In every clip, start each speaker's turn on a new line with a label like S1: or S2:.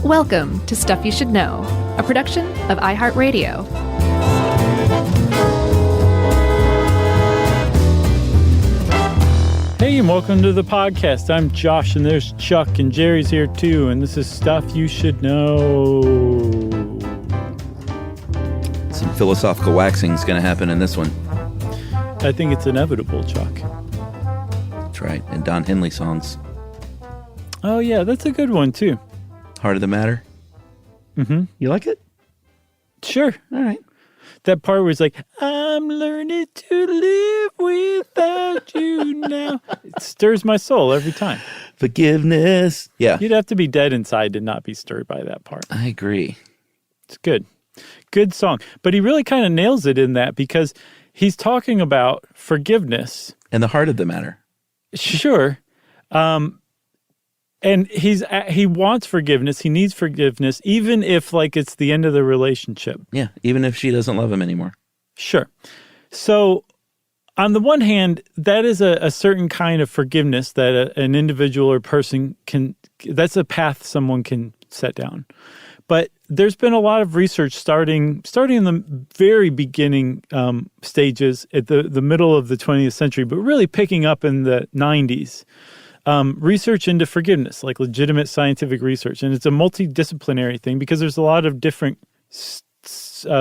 S1: Welcome to Stuff You Should Know, a production of iHeartRadio.
S2: Hey, and welcome to the podcast. I'm Josh, and there's Chuck, and Jerry's here too, and this is Stuff You Should Know.
S3: Some philosophical waxing is going to happen in this one.
S2: I think it's inevitable, Chuck.
S3: That's right. And Don Henley songs.
S2: Oh, yeah, that's a good one, too.
S3: Heart of the Matter.
S2: Mm-hmm.
S3: You like it?
S2: Sure.
S3: All right.
S2: That part where it's like, I'm learning to live without you now. It stirs my soul every time.
S3: Forgiveness. Yeah.
S2: You'd have to be dead inside to not be stirred by that part.
S3: I agree.
S2: It's good. Good song. But he really kind of nails it in that because he's talking about forgiveness.
S3: And the heart of the matter.
S2: Sure. And he wants forgiveness. He needs forgiveness, even if like it's the end of the relationship.
S3: Yeah, even if she doesn't love him anymore.
S2: Sure. So on the one hand, that is a certain kind of forgiveness that an individual or person can, that's a path someone can set down. But there's been a lot of research starting in the very beginning stages at the middle of the 20th century, but really picking up in the 90s. Research into forgiveness, like legitimate scientific research. And it's a multidisciplinary thing because there's a lot of different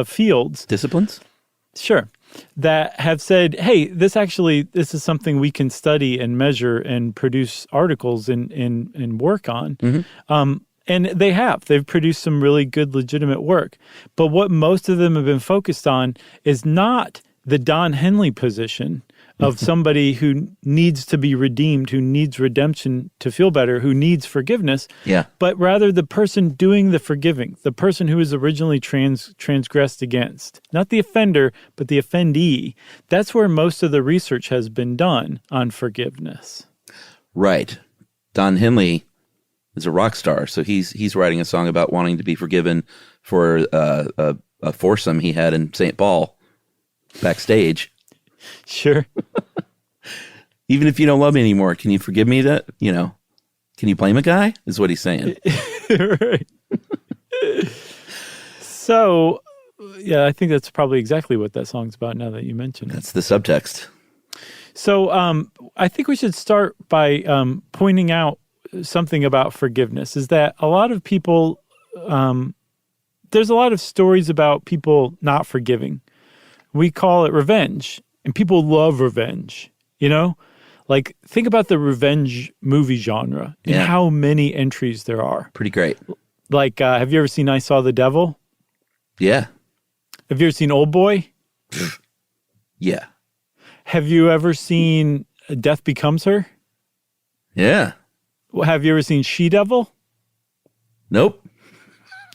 S2: fields.
S3: Disciplines?
S2: Sure. That have said, hey, this is something we can study and measure and produce articles and work on. Mm-hmm. And they've produced some really good legitimate work. But what most of them have been focused on is not the Don Henley position of somebody who needs to be redeemed, who needs redemption to feel better, who needs forgiveness, but rather the person doing the forgiving, the person who was originally transgressed against. Not the offender, but the offendee. That's where most of the research has been done on forgiveness.
S3: Right. Don Henley is a rock star, so he's writing a song about wanting to be forgiven for a foursome he had in St. Paul backstage.
S2: Sure.
S3: Even if you don't love me anymore, can you forgive me that? Can you blame a guy? Is what he's saying.
S2: Right. So, yeah, I think that's probably exactly what that song's about now that you mention it.
S3: That's the subtext.
S2: So I think we should start by pointing out something about forgiveness, is that a lot of people, there's a lot of stories about people not forgiving. We call it revenge. And people love revenge, Like, think about the revenge movie genre and how many entries there are.
S3: Pretty great.
S2: Like, have you ever seen I Saw the Devil?
S3: Yeah.
S2: Have you ever seen Old Boy?
S3: Yeah.
S2: Have you ever seen Death Becomes Her?
S3: Yeah.
S2: Have you ever seen She-Devil?
S3: Nope.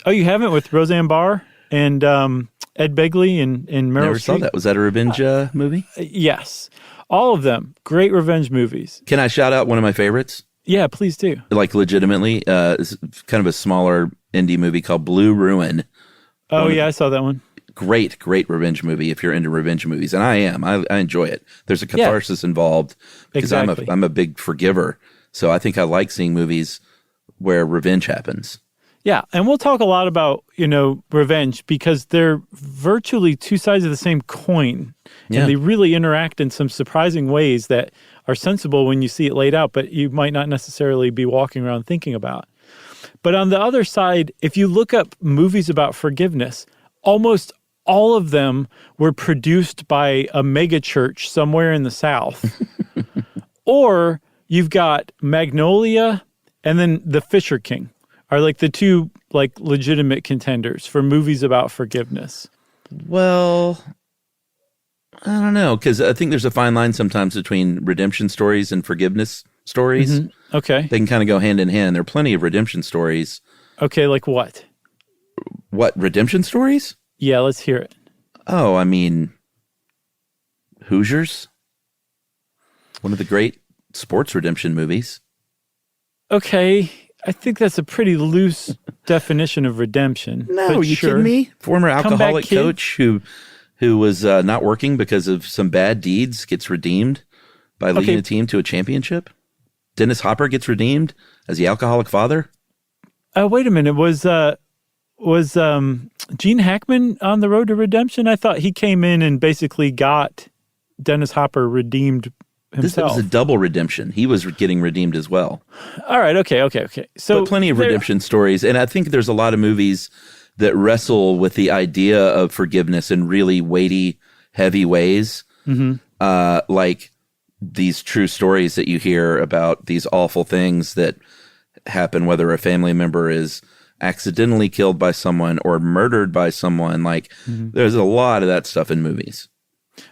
S2: Oh, you haven't? With Roseanne Barr and Ed Begley and Meryl
S3: Never
S2: Streep?
S3: saw that. Was that a revenge movie?
S2: Yes. All of them. Great revenge movies.
S3: Can I shout out one of my favorites?
S2: Yeah, please do.
S3: Like, legitimately, it's kind of a smaller indie movie called Blue Ruin.
S2: Oh, yeah, I saw that one.
S3: Great revenge movie if you're into revenge movies. And I am. I enjoy it. There's a catharsis involved because
S2: exactly.
S3: I'm a big forgiver. So I think I like seeing movies where revenge happens.
S2: Yeah, and we'll talk a lot about, revenge because they're virtually two sides of the same coin. And they really interact in some surprising ways that are sensible when you see it laid out, but you might not necessarily be walking around thinking about. But on the other side, if you look up movies about forgiveness, almost all of them were produced by a mega church somewhere in the South. Or you've got Magnolia and then The Fisher King. Are like the two like legitimate contenders for movies about forgiveness.
S3: Well, I don't know, because I think there's a fine line sometimes between redemption stories and forgiveness stories.
S2: Mm-hmm. Okay.
S3: They can kind of go hand in hand. There are plenty of redemption stories.
S2: Okay, like what?
S3: What, redemption stories?
S2: Yeah, let's hear it.
S3: Oh, I mean, Hoosiers. One of the great sports redemption movies.
S2: Okay. I think that's a pretty loose definition of redemption.
S3: No, are you kidding me? Former alcoholic coach who was not working because of some bad deeds gets redeemed by leading a team to a championship. Dennis Hopper gets redeemed as the alcoholic father.
S2: Wait a minute. Was Gene Hackman on the road to redemption? I thought he came in and basically got Dennis Hopper redeemed himself.
S3: This was a double redemption. He was getting redeemed as well.
S2: All right. Okay. So
S3: but plenty of redemption stories. And I think there's a lot of movies that wrestle with the idea of forgiveness in really weighty, heavy ways. Like these true stories that you hear about these awful things that happen, whether a family member is accidentally killed by someone or murdered by someone. Like there's a lot of that stuff in movies.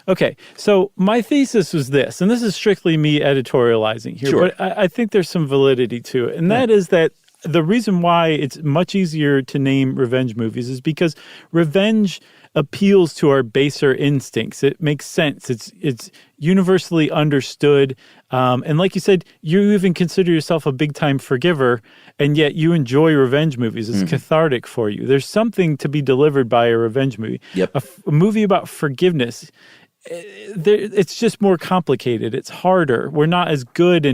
S2: Okay, so my thesis was this, and this is strictly me editorializing here,
S3: Sure.
S2: but I think there's some validity to it, and that is that the reason why it's much easier to name revenge movies is because revenge appeals to our baser instincts. It makes sense. It's universally understood. And like you said, you even consider yourself a big-time forgiver, and yet you enjoy revenge movies. It's cathartic for you. There's something to be delivered by a revenge movie.
S3: Yep.
S2: A movie about forgiveness, it's just more complicated. It's harder. We're not as good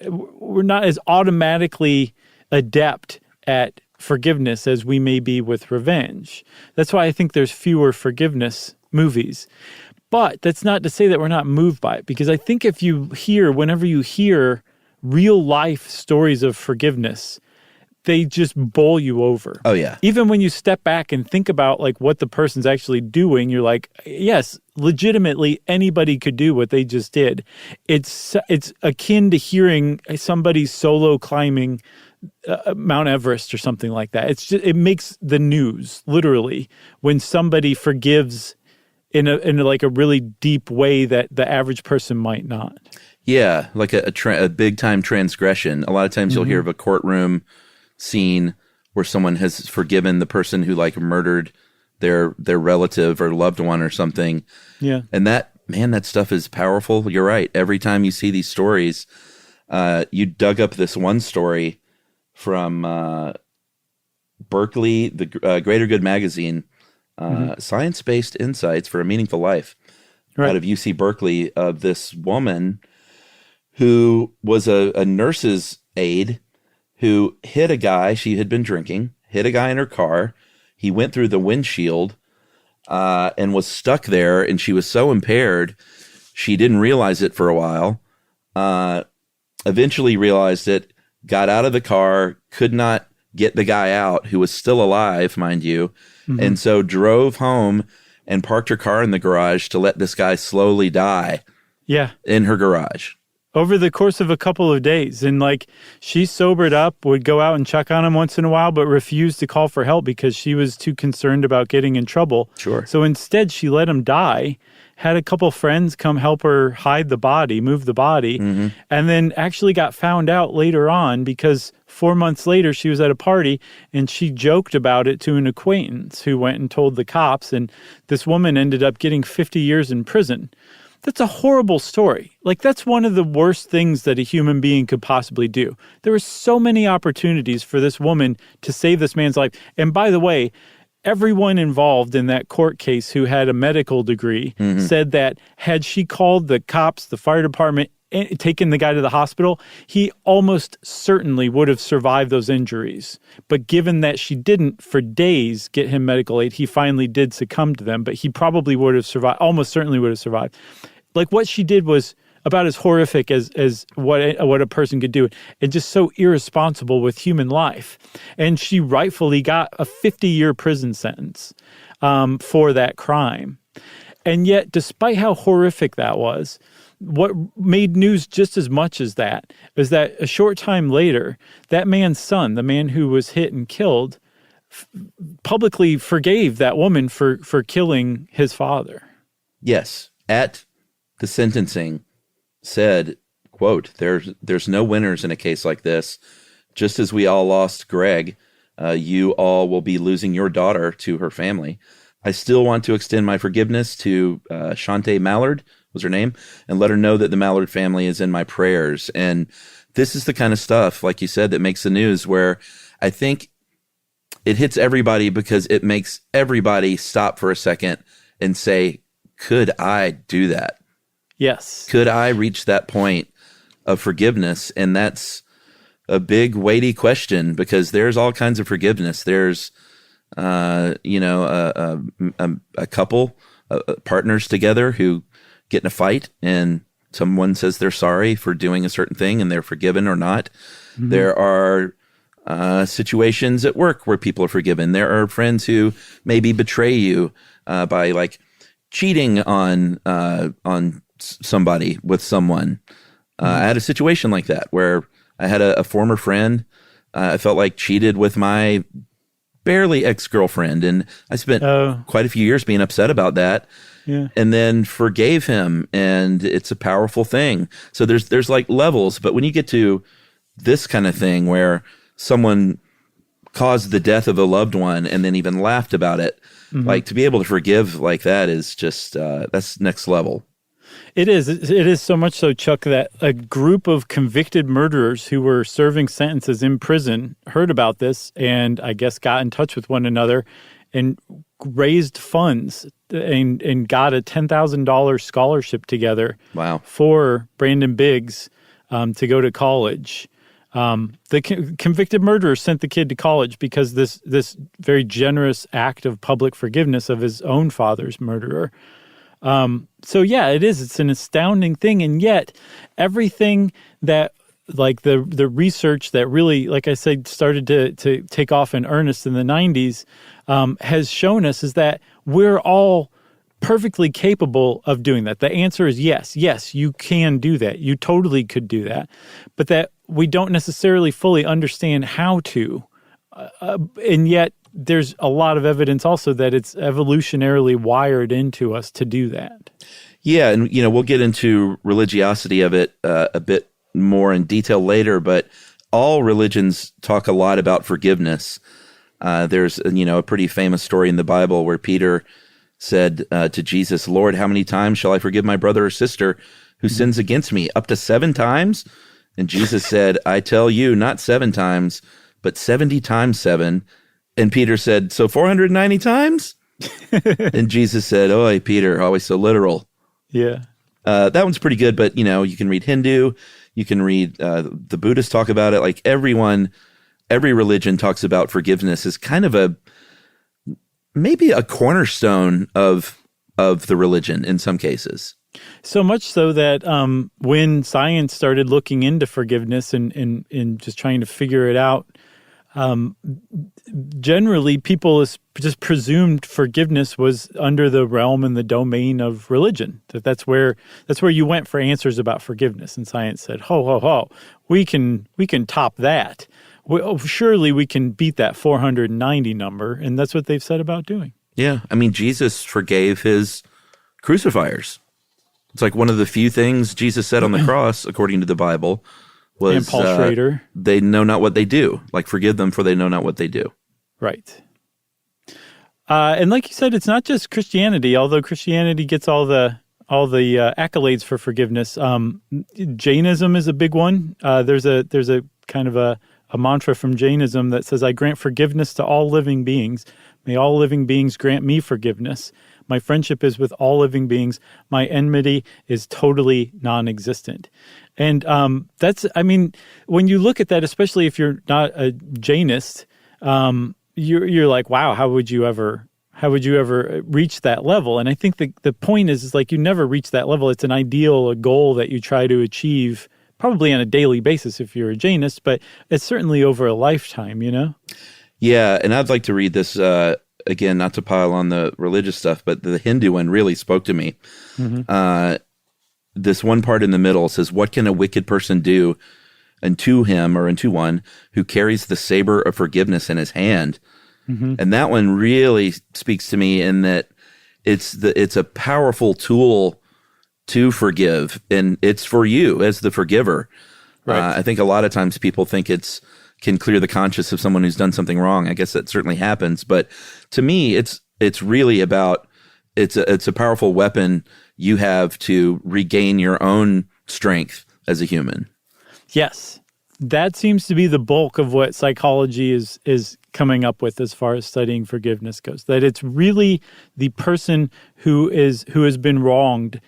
S2: we're not as automatically adept at forgiveness as we may be with revenge. That's why I think there's fewer forgiveness movies. But that's not to say that we're not moved by it, because I think whenever you hear real life stories of forgiveness, they just bowl you over.
S3: Oh, yeah.
S2: Even when you step back and think about like what the person's actually doing, you're like, yes, legitimately anybody could do what they just did. It's akin to hearing somebody solo climbing Mount Everest or something like that. It makes the news literally when somebody forgives in a really deep way that the average person might not. Yeah,
S3: like a big time transgression. A lot of times you'll hear of a courtroom scene where someone has forgiven the person who like murdered their relative or loved one or something.
S2: Yeah. And
S3: that stuff is powerful. You're right. Every time you see these stories, you dug up this one story from Berkeley, the Greater Good magazine, Science-Based Insights for a Meaningful Life, out of UC Berkeley, of this woman who was a nurse's aide who hit a guy. She had been drinking, hit a guy in her car. He went through the windshield and was stuck there, and she was so impaired, she didn't realize it for a while. Eventually realized it, got out of the car, could not get the guy out, who was still alive, mind you, and so drove home and parked her car in the garage to let this guy slowly die in her garage.
S2: Over the course of a couple of days. And like, she sobered up, would go out and check on him once in a while, but refused to call for help because she was too concerned about getting in trouble.
S3: Sure.
S2: So instead, she let him die, had a couple friends come help her hide the body, move the body, and then actually got found out later on because 4 months later, she was at a party and she joked about it to an acquaintance who went and told the cops, and this woman ended up getting 50 years in prison. That's a horrible story. Like, that's one of the worst things that a human being could possibly do. There were so many opportunities for this woman to save this man's life. And by the way, everyone involved in that court case who had a medical degree said that had she called the cops, the fire department, and taken the guy to the hospital, he almost certainly would have survived those injuries. But given that she didn't for days get him medical aid, he finally did succumb to them, but he probably would have survived, almost certainly would have survived. Like, what she did was about as horrific as what a person could do, and just so irresponsible with human life. And she rightfully got a 50-year prison sentence for that crime. And yet, despite how horrific that was, what made news just as much as that is that a short time later, that man's son, the man who was hit and killed, publicly forgave that woman for killing his father.
S3: Yes. At the sentencing, said, quote, there's no winners in a case like this. Just as we all lost Greg, you all will be losing your daughter to her family. I still want to extend my forgiveness to Shante Mallard, was her name, and let her know that the Mallard family is in my prayers. And this is the kind of stuff, like you said, that makes the news, where I think it hits everybody because it makes everybody stop for a second and say, could I do that?
S2: Yes.
S3: Could I reach that point of forgiveness? And that's a big weighty question, because there's all kinds of forgiveness. There's, a couple partners together who get in a fight and someone says they're sorry for doing a certain thing and they're forgiven or not. Mm-hmm. There are situations at work where people are forgiven. There are friends who maybe betray you by like cheating on somebody with someone. I had a situation like that where I had a former friend. I felt like cheated with my barely ex-girlfriend, and I spent quite a few years being upset about that. Yeah. And then forgave him, and it's a powerful thing. So there's like levels, but when you get to this kind of thing where someone caused the death of a loved one and then even laughed about it, like to be able to forgive like that is just that's next level.
S2: It is. It is so much so, Chuck, that a group of convicted murderers who were serving sentences in prison heard about this and I guess got in touch with one another and raised funds and got a $10,000 scholarship together.
S3: Wow.
S2: For Brandon Biggs to go to college. The convicted murderer sent the kid to college because this very generous act of public forgiveness of his own father's murderer. So yeah, it is. It's an astounding thing, and yet everything that, like the research that really, like I said, started to take off in earnest in the 90s, has shown us is that we're all perfectly capable of doing that. The answer is yes. Yes, you can do that. You totally could do that, but that we don't necessarily fully understand how to, and yet there's a lot of evidence also that it's evolutionarily wired into us to do that.
S3: Yeah, and we'll get into religiosity of it a bit more in detail later, but all religions talk a lot about forgiveness. There's a pretty famous story in the Bible where Peter said to Jesus, "Lord, how many times shall I forgive my brother or sister who sins against me? Up to 7 times?" And Jesus said, "I tell you, not 7 times, but 70 times 7. And Peter said, "So 490 times?" And Jesus said, "Oh, Peter, always so literal."
S2: Yeah.
S3: That one's pretty good, but, you can read Hindu, you can read the Buddhists talk about it. Like every religion talks about forgiveness as kind of maybe a cornerstone of the religion in some cases.
S2: So much so that when science started looking into forgiveness and just trying to figure it out, generally people just presumed forgiveness was under the realm and the domain of religion. That's where you went for answers about forgiveness. And science said, ho, we can top that. Surely we can beat that 490 number. And that's what they've said about doing.
S3: Yeah. I mean, Jesus forgave his crucifiers. It's like one of the few things Jesus said on the cross, according to the Bible, was,
S2: and Paul Schrader,
S3: they know not what they do. Like, forgive them, for they know not what they do.
S2: Right. And like you said, it's not just Christianity, although Christianity gets all the accolades for forgiveness. Jainism is a big one. There's a kind of a mantra from Jainism that says, "I grant forgiveness to all living beings. May all living beings grant me forgiveness. My friendship is with all living beings. My enmity is totally non-existent." And when you look at that, especially if you're not a Jainist, you're like, wow, how would you ever reach that level? And I think the point is like you never reach that level. It's an ideal, a goal that you try to achieve probably on a daily basis if you're a Jainist, but it's certainly over a lifetime,
S3: Yeah, and I'd like to read this again, not to pile on the religious stuff, but the Hindu one really spoke to me. Mm-hmm. This one part in the middle says, "What can a wicked person do unto him or unto one who carries the saber of forgiveness in his hand?" Mm-hmm. And that one really speaks to me in that it's a powerful tool to forgive, and it's for you as the forgiver. Right. I think a lot of times people think can clear the conscience of someone who's done something wrong. I guess that certainly happens, but to me, it's really about it's a powerful weapon you have to regain your own strength as a human.
S2: Yes, that seems to be the bulk of what psychology is coming up with as far as studying forgiveness goes. That it's really the person who has been wronged.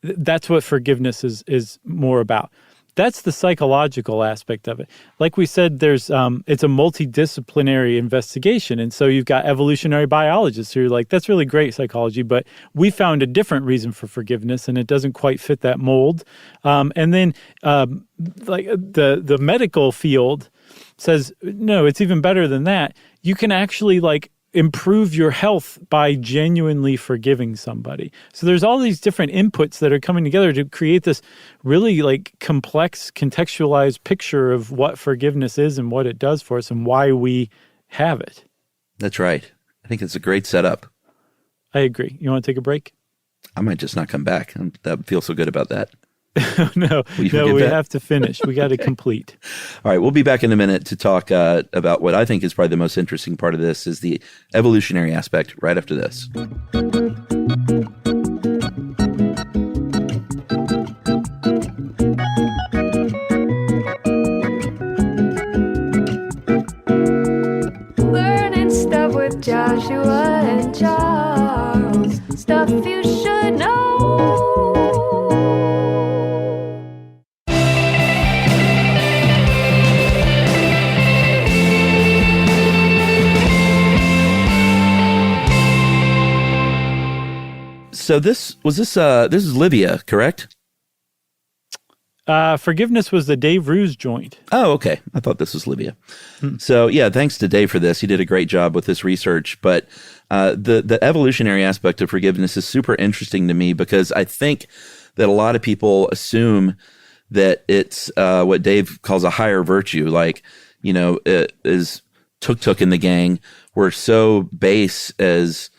S2: That's what forgiveness is more about. that's the psychological aspect of it. Like we said, there's it's a multidisciplinary investigation. And so you've got evolutionary biologists who are like, that's really great psychology, but we found a different reason for forgiveness and it doesn't quite fit that mold. And then like the medical field says, no, it's even better than that. You can actually like improve your health by genuinely forgiving somebody. So there's all these different inputs that are coming together to create this really like complex, contextualized picture of what forgiveness is and what it does for us and why we have it.
S3: That's right. I think it's a great setup.
S2: I agree. You want to take a break?
S3: I might just not come back. That feels so good about that.
S2: No, we have to finish. We got to complete.
S3: All right, we'll be back in a minute to talk about what I think is probably the most interesting part of this is the evolutionary aspect right after this.
S4: Learning stuff with Joshua and Charles. Stuff you should know.
S3: So this is Livia, correct?
S2: Forgiveness was the Dave Ruse joint.
S3: Oh, okay. I thought this was Livia. So yeah, thanks to Dave for this. He did a great job with this research. But the evolutionary aspect of forgiveness is super interesting to me because I think that a lot of people assume that it's what Dave calls a higher virtue. Like, you know, it is Tuk in the gang were so base as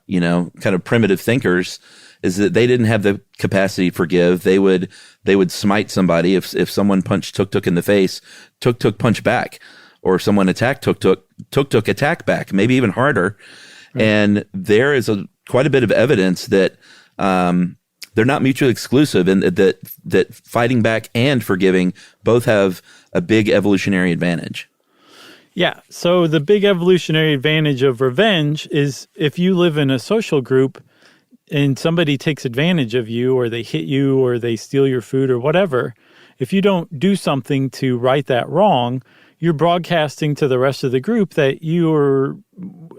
S3: you know, kind of primitive thinkers, is that they didn't have the capacity to forgive. They would smite somebody if someone punched Tuk in the face. Tuk punch back, or someone attacked Tuk attack back, maybe even harder. Right. And there is quite a bit of evidence that they're not mutually exclusive, and that fighting back and forgiving both have a big evolutionary advantage.
S2: Yeah. So the big evolutionary advantage of revenge is if you live in a social group and somebody takes advantage of you or they hit you or they steal your food or whatever, if you don't do something to right that wrong, you're broadcasting to the rest of the group that you're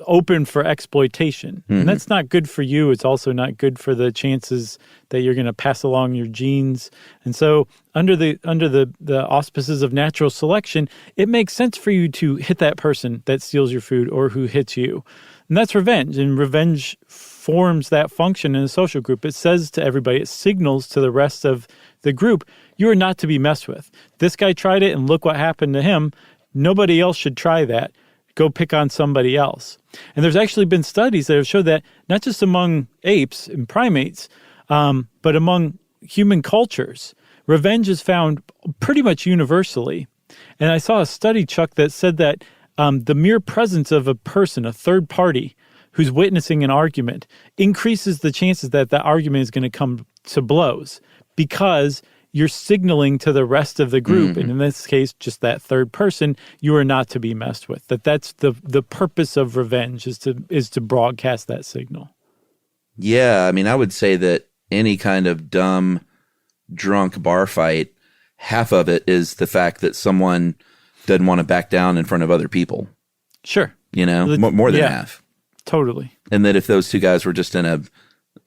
S2: open for exploitation. Mm-hmm. And that's not good for you. It's also not good for the chances that you're going to pass along your genes. And so under the auspices of natural selection, it makes sense for you to hit that person that steals your food or who hits you. And that's revenge. And revenge forms that function in a social group. It says to everybody, it signals to the rest of the group, you are not to be messed with. This guy tried it and look what happened to him. Nobody else should try that. Go pick on somebody else. And there's actually been studies that have showed that not just among apes and primates, but among human cultures, revenge is found pretty much universally. And I saw a study, Chuck, that said that the mere presence of a person, a third party, who's witnessing an argument increases the chances that the argument is going to come to blows because you're signaling to the rest of the group, mm-hmm. and in this case, just that third person, you are not to be messed with. That's the purpose of revenge is to broadcast that signal.
S3: Yeah, I mean, I would say that any kind of dumb, drunk bar fight, half of it is the fact that someone doesn't want to back down in front of other people.
S2: Sure.
S3: You know, more than half.
S2: Totally.
S3: And that if those two guys were just in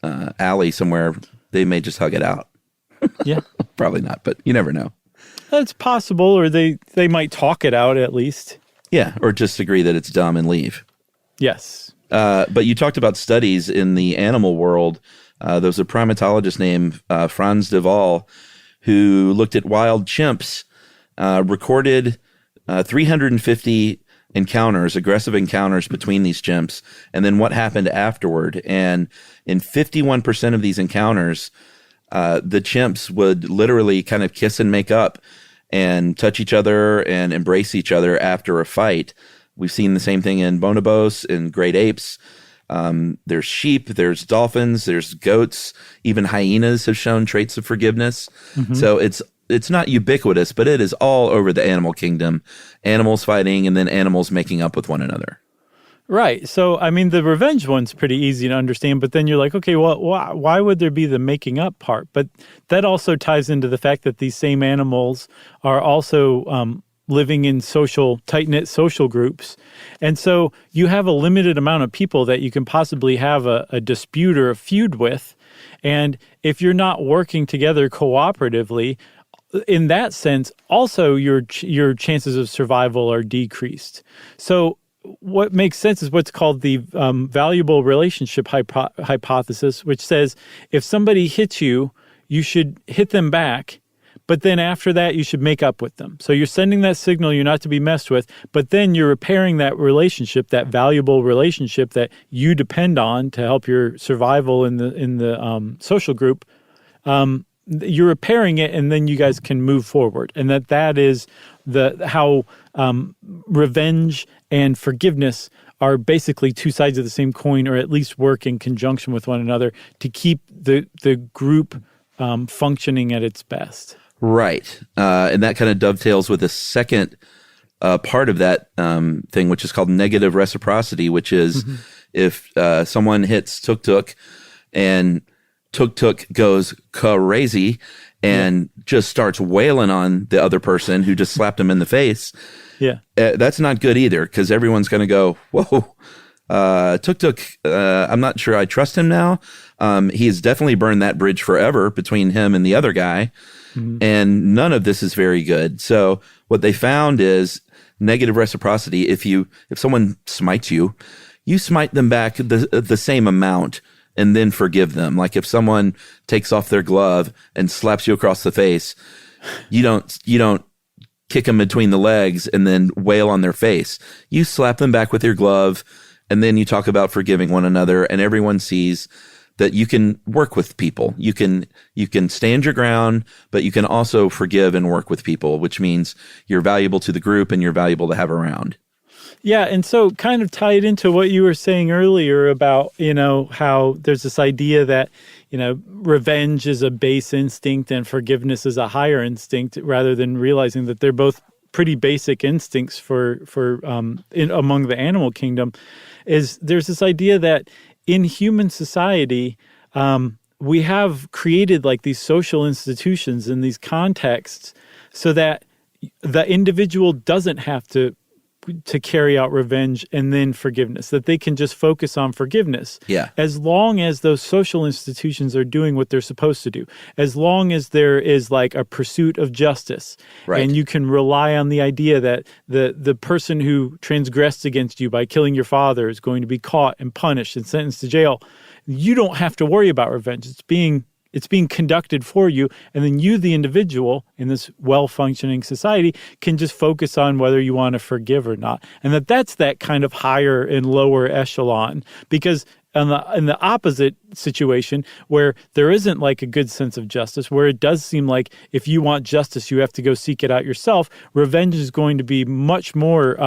S3: a alley somewhere, they may just hug it out.
S2: Yeah.
S3: Probably not, but you never know.
S2: That's possible, or they might talk it out at least.
S3: Yeah, or just agree that it's dumb and leave.
S2: Yes.
S3: But you talked about studies in the animal world. There was a primatologist named Franz de Waal who looked at wild chimps, recorded 350 encounters, aggressive encounters between these chimps, and then what happened afterward. And in 51% of these encounters, the chimps would literally kind of kiss and make up and touch each other and embrace each other after a fight. We've seen the same thing in bonobos, in great apes. There's sheep, there's dolphins, there's goats. Even hyenas have shown traits of forgiveness. Mm-hmm. So it's not ubiquitous, but it is all over the animal kingdom. Animals fighting and then animals making up with one another.
S2: Right. So, I mean, the revenge one's pretty easy to understand, but then you're like, okay, well, why would there be the making up part? But that also ties into the fact that these same animals are also living in tight-knit social groups. And so you have a limited amount of people that you can possibly have a dispute or a feud with. And if you're not working together cooperatively, in that sense, also your chances of survival are decreased. So what makes sense is what's called the valuable relationship hypothesis, which says if somebody hits you, you should hit them back, but then after that, you should make up with them. So you're sending that signal you're not to be messed with, but then you're repairing that relationship, that valuable relationship that you depend on to help your survival in the social group. You're repairing it, and then you guys can move forward. And that is how revenge and forgiveness are basically two sides of the same coin, or at least work in conjunction with one another to keep the group functioning at its best. Right.
S3: And that kind of dovetails with the second part of that thing, which is called negative reciprocity, which is if someone hits tuk-tuk and tuk-tuk goes crazy and just starts wailing on the other person who just slapped him in the face.
S2: Yeah.
S3: That's not good either, because everyone's going to go, whoa, tuk-tuk, I'm not sure I trust him now. He has definitely burned that bridge forever between him and the other guy. And none of this is very good. So what they found is negative reciprocity. If someone smites you, you smite them back the same amount and then forgive them. Like if someone takes off their glove and slaps you across the face, you don't kick them between the legs and then wail on their face. You slap them back with your glove, and then you talk about forgiving one another, and everyone sees that you can work with people. You can stand your ground, but you can also forgive and work with people, which means you're valuable to the group and you're valuable to have around.
S2: Yeah, and so kind of tied into what you were saying earlier about, how there's this idea that, revenge is a base instinct and forgiveness is a higher instinct, rather than realizing that they're both pretty basic instincts for among the animal kingdom. There's this idea that in human society, we have created like these social institutions in these contexts so that the individual doesn't have to carry out revenge and then forgiveness, that they can just focus on forgiveness.
S3: Yeah.
S2: As long as those social institutions are doing what they're supposed to do, as long as there is like a pursuit of justice,
S3: right.
S2: And you can rely on the idea that the person who transgressed against you by killing your father is going to be caught and punished and sentenced to jail, you don't have to worry about revenge. It's being conducted for you, and then you, the individual in this well-functioning society, can just focus on whether you want to forgive or not. And that's that kind of higher and lower echelon, because in the opposite situation where there isn't like a good sense of justice, where it does seem like if you want justice, you have to go seek it out yourself, revenge is going to be much more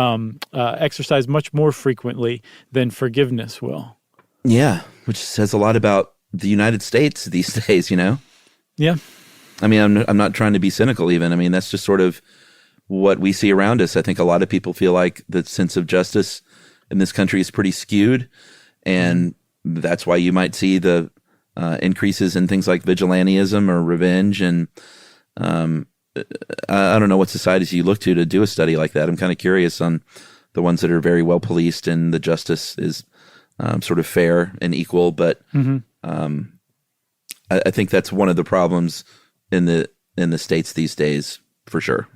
S2: exercised much more frequently than forgiveness will.
S3: Yeah, which says a lot about the United States these days,
S2: Yeah.
S3: I mean, I'm not trying to be cynical even. I mean, that's just sort of what we see around us. I think a lot of people feel like the sense of justice in this country is pretty skewed. And that's why you might see the increases in things like vigilantism or revenge. And I don't know what societies you look to do a study like that. I'm kind of curious on the ones that are very well policed and the justice is sort of fair and equal. But I think that's one of the problems in the States these days, for sure.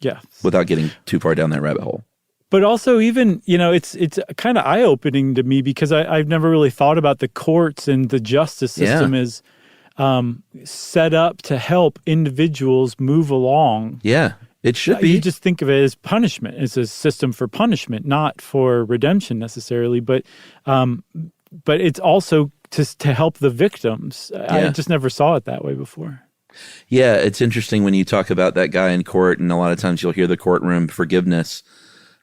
S2: Yeah.
S3: Without getting too far down that rabbit hole.
S2: But also even, it's kind of eye-opening to me, because I've never really thought about the courts and the justice system is set up to help individuals move along.
S3: Yeah, it should be.
S2: You just think of it as punishment. It's a system for punishment, not for redemption necessarily, but it's also to help the victims. I just never saw it that way before.
S3: Yeah, it's interesting when you talk about that guy in court, and a lot of times you'll hear the courtroom forgiveness.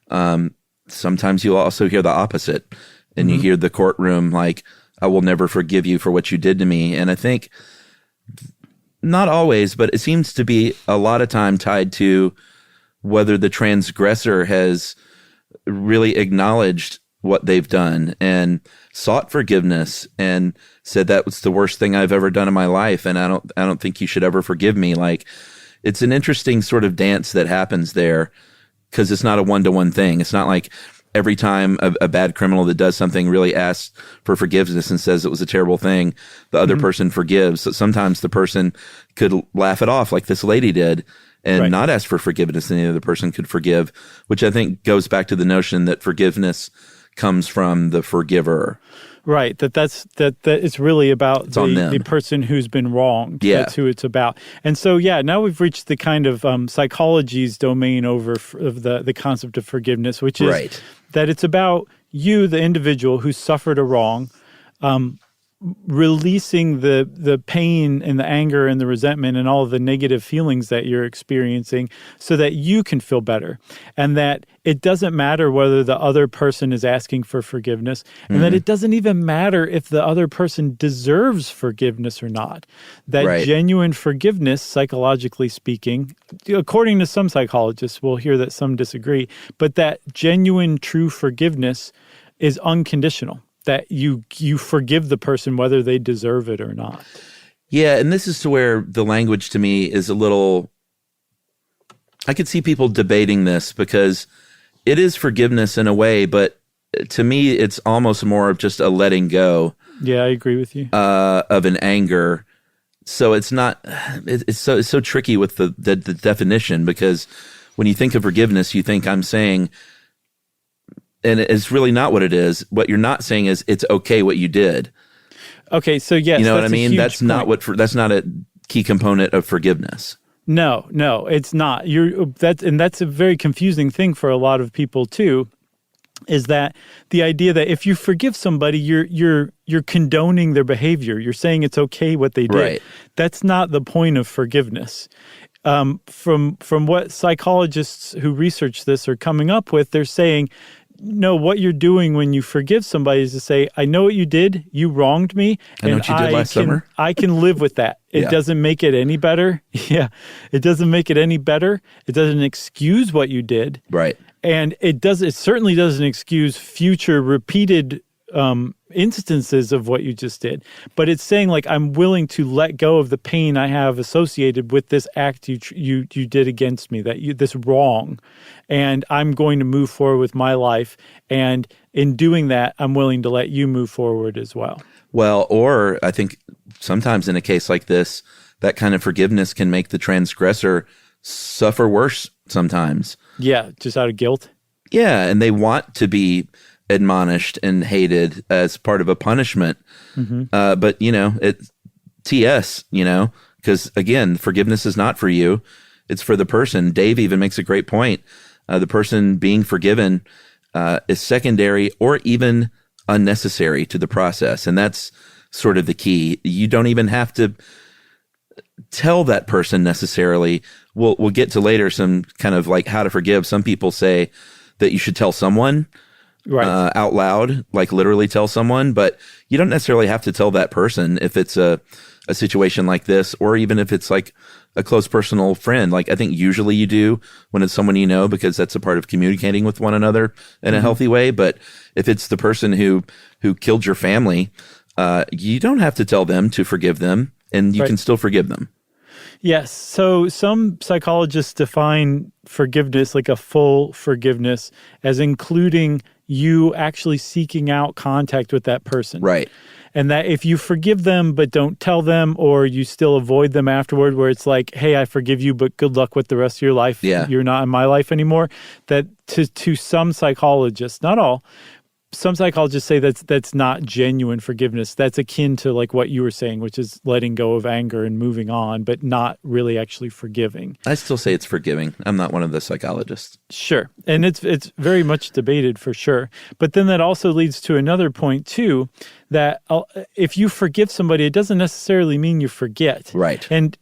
S3: Sometimes you'll also hear the opposite, and you hear the courtroom like, I will never forgive you for what you did to me. And I think not always, but it seems to be a lot of time tied to whether the transgressor has really acknowledged what they've done and sought forgiveness and said that was the worst thing I've ever done in my life, and I don't think you should ever forgive me. Like, it's an interesting sort of dance that happens there because it's not a one-to-one thing. It's not like every time a bad criminal that does something really asks for forgiveness and says it was a terrible thing, the other person forgives. So sometimes the person could laugh it off like this lady did and not ask for forgiveness, and the other person could forgive, which I think goes back to the notion that forgiveness comes from the forgiver.
S2: Right. That it's really about the person who's been wronged.
S3: Yeah.
S2: That's who it's about. And so, now we've reached the kind of psychology's domain of the concept of forgiveness, which is that it's about you, the individual who suffered a wrong, releasing the pain and the anger and the resentment and all of the negative feelings that you're experiencing so that you can feel better. And that it doesn't matter whether the other person is asking for forgiveness, and that it doesn't even matter if the other person deserves forgiveness or not. That genuine forgiveness, psychologically speaking, according to some psychologists, we'll hear that some disagree, but that genuine, true forgiveness is unconditional. That you forgive the person whether they deserve it or not.
S3: Yeah, and this is to where the language to me is a little... I could see people debating this because it is forgiveness in a way, but to me it's almost more of just a letting go.
S2: Yeah, I agree with you.
S3: Of an anger. So it's not... It's so tricky with the definition, because when you think of forgiveness, you think I'm saying... And it's really not what it is. What you're not saying is it's okay what you did.
S2: Okay, so yes,
S3: you know what I mean.
S2: That's
S3: not what. That's not a key component of forgiveness.
S2: No, it's not. That's a very confusing thing for a lot of people too. Is that the idea that if you forgive somebody, you're condoning their behavior. You're saying it's okay what they did.
S3: Right.
S2: That's not the point of forgiveness. From what psychologists who research this are coming up with, they're saying, no, what you're doing when you forgive somebody is to say, I know what you did. You wronged me.
S3: I know what you did last summer.
S2: I can live with that. It doesn't make it any better. Yeah. It doesn't make it any better. It doesn't excuse what you did.
S3: Right.
S2: And it certainly doesn't excuse future repeated instances of what you just did. But it's saying, like, I'm willing to let go of the pain I have associated with this act you did against me, this wrong, and I'm going to move forward with my life. And in doing that, I'm willing to let you move forward as well.
S3: Well, or I think sometimes in a case like this, that kind of forgiveness can make the transgressor suffer worse sometimes. Yeah,
S2: just out of guilt.
S3: Yeah, and they want to be admonished and hated as part of a punishment. But, it's TS, because again, forgiveness is not for you. It's for the person. Dave even makes a great point. The person being forgiven is secondary or even unnecessary to the process. And that's sort of the key. You don't even have to tell that person necessarily. We'll get to later some kind of like how to forgive. Some people say that you should tell someone out loud, like literally tell someone, but you don't necessarily have to tell that person if it's a situation like this, or even if it's like a close personal friend. Like I think usually you do when it's someone you know, because that's a part of communicating with one another in a healthy way. But if it's the person who killed your family, you don't have to tell them to forgive them, and you can still forgive them.
S2: Yes. So some psychologists define forgiveness, like a full forgiveness, as including you actually seeking out contact with that person.
S3: Right.
S2: And that if you forgive them but don't tell them, or you still avoid them afterward, where it's like, hey, I forgive you, but good luck with the rest of your life.
S3: Yeah.
S2: You're not in my life anymore. That to some psychologists, not all, some psychologists say that's not genuine forgiveness. That's akin to like what you were saying, which is letting go of anger and moving on, but not really actually forgiving.
S3: I still say it's forgiving. I'm not one of the psychologists.
S2: Sure. And it's very much debated for sure. But then that also leads to another point too, that if you forgive somebody, it doesn't necessarily mean you forget.
S3: Right.
S2: And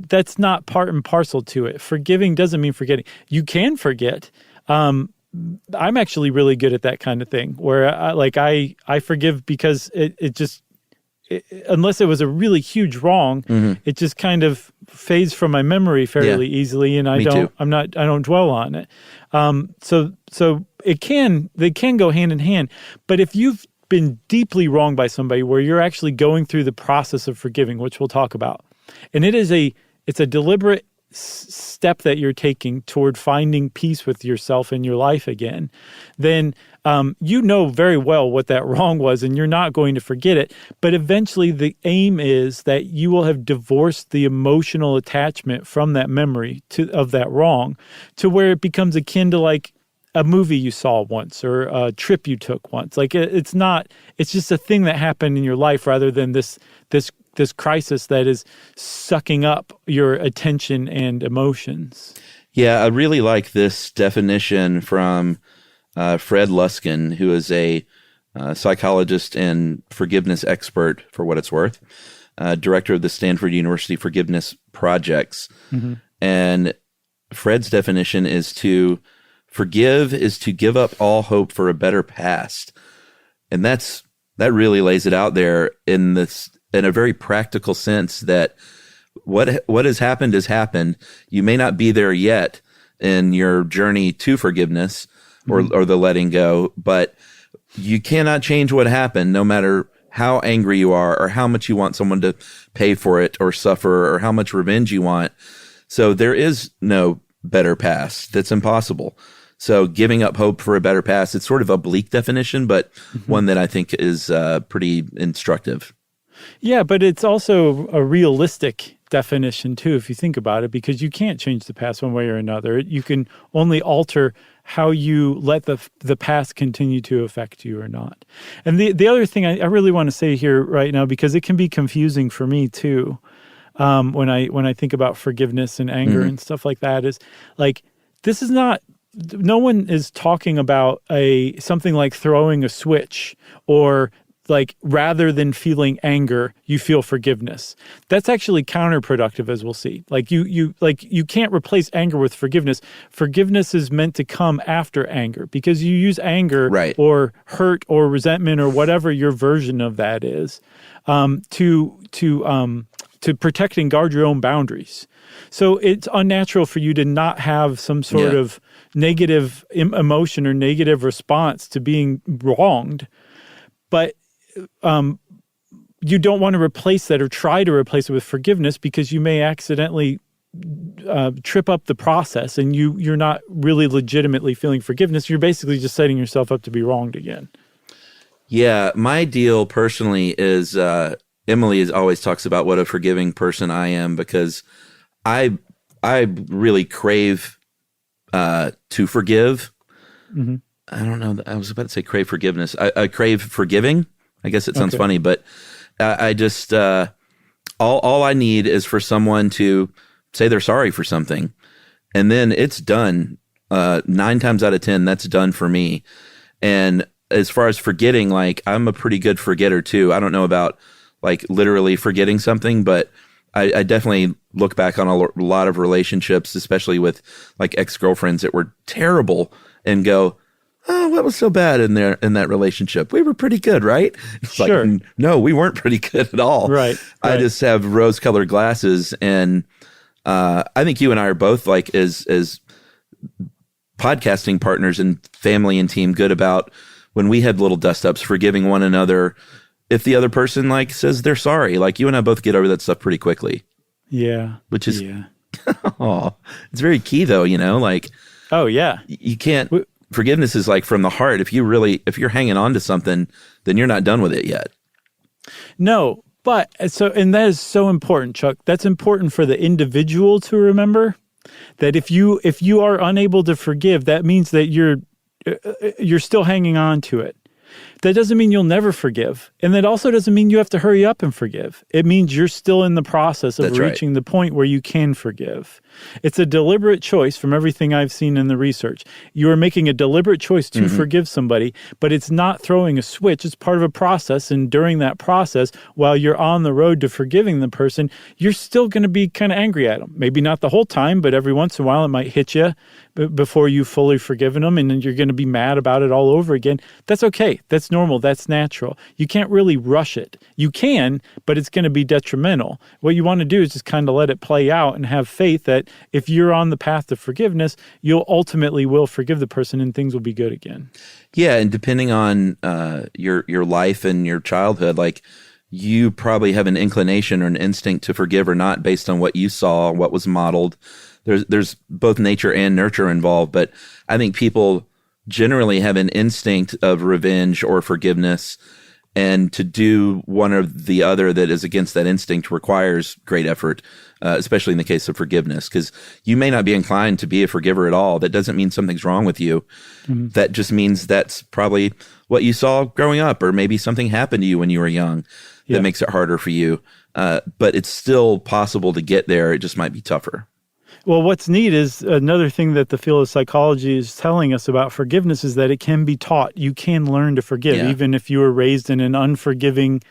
S2: that's not part and parcel to it. Forgiving doesn't mean forgetting. You can forget. I'm actually really good at that kind of thing, where I forgive because it unless it was a really huge wrong, it just kind of fades from my memory fairly easily, and I don't dwell on it. So they can go hand in hand. But if you've been deeply wronged by somebody, where you're actually going through the process of forgiving, which we'll talk about, and it's a deliberate step that you're taking toward finding peace with yourself and your life again, then you know very well what that wrong was, and you're not going to forget it. But eventually the aim is that you will have divorced the emotional attachment from that memory of that wrong, to where it becomes akin to like a movie you saw once or a trip you took once. Like it's just a thing that happened in your life, rather than this crisis that is sucking up your attention and emotions.
S3: Yeah, I really like this definition from Fred Luskin, who is a psychologist and forgiveness expert, for what it's worth, director of the Stanford University Forgiveness Projects. And Fred's definition is to forgive is to give up all hope for a better past. And that really lays it out there in a very practical sense, that what has happened has happened. You may not be there yet in your journey to forgiveness or the letting go, but you cannot change what happened, no matter how angry you are or how much you want someone to pay for it or suffer or how much revenge you want. So there is no better past. That's impossible. So giving up hope for a better past, it's sort of a bleak definition, but one that I think is pretty instructive.
S2: Yeah, but it's also a realistic definition too, if you think about it, because you can't change the past one way or another. You can only alter how you let the past continue to affect you or not. And the other thing I really want to say here right now, because it can be confusing for me too, when I think about forgiveness and anger and stuff like that, is like, this is not, no one is talking about something like throwing a switch, or like rather than feeling anger, you feel forgiveness. That's actually counterproductive, as we'll see. Like you can't replace anger with forgiveness. Forgiveness is meant to come after anger, because you use anger or hurt or resentment or whatever your version of that is, to protect and guard your own boundaries. So it's unnatural for you to not have some sort of negative emotion or negative response to being wronged. But you don't want to replace that or try to replace it with forgiveness, because you may accidentally trip up the process, and you're not really legitimately feeling forgiveness. You're basically just setting yourself up to be wronged again. Yeah,
S3: my deal personally is Emily always talks about what a forgiving person I am, because I really crave to forgive. I don't know. I was about to say crave forgiveness. I crave forgiving. I guess it sounds funny, but I just all I need is for someone to say they're sorry for something, and then it's done. 9 times out of 10, that's done for me. And as far as forgetting, like, I'm a pretty good forgetter too. I don't know about like literally forgetting something, but I definitely look back on a lot of relationships, especially with like ex-girlfriends that were terrible, and go, oh, what was so bad in that relationship? We were pretty good, right? It's
S2: sure.
S3: Like, no, we weren't pretty good at all.
S2: Right.
S3: I just have rose-colored glasses, and I think you and I are both, like, as podcasting partners and family and team, good about when we had little dust-ups, forgiving one another. If the other person like says they're sorry, like, you and I both get over that stuff pretty quickly.
S2: Yeah.
S3: Which is, it's very key though, you know, like,
S2: oh yeah,
S3: you can't, forgiveness is like from the heart. If you're hanging on to something, then you're not done with it yet.
S2: No, but and that is so important, Chuck. That's important for the individual to remember, that if you are unable to forgive, that means that you're still hanging on to it. That doesn't mean you'll never forgive. And that also doesn't mean you have to hurry up and forgive. It means you're still in the process of reaching the point where you can forgive. It's a deliberate choice from everything I've seen in the research. You are making a deliberate choice to forgive somebody, but it's not throwing a switch. It's part of a process. And during that process, while you're on the road to forgiving the person, you're still going to be kind of angry at them. Maybe not the whole time, but every once in a while it might hit you before you've fully forgiven them, and then you're going to be mad about it all over again. That's okay. That's That's normal. That's natural. You can't really rush it. You can, but it's going to be detrimental. What you want to do is just kind of let it play out and have faith that if you're on the path of forgiveness, you'll ultimately will forgive the person and things will be good again.
S3: Yeah, and depending on your life and your childhood, like you probably have an inclination or an instinct to forgive or not based on what you saw, what was modeled. There's both nature and nurture involved, but I think people generally have an instinct of revenge or forgiveness, and to do one or the other that is against that instinct requires great effort, especially in the case of forgiveness, because you may not be inclined to be a forgiver at all. That doesn't mean something's wrong with you. Mm-hmm. That just means that's probably what you saw growing up, or maybe something happened to you when you were young that makes it harder for you. But it's still possible to get there. It just might be tougher.
S2: Well, what's neat is another thing that the field of psychology is telling us about forgiveness is that it can be taught. You can learn to forgive, even if you were raised in an unforgiving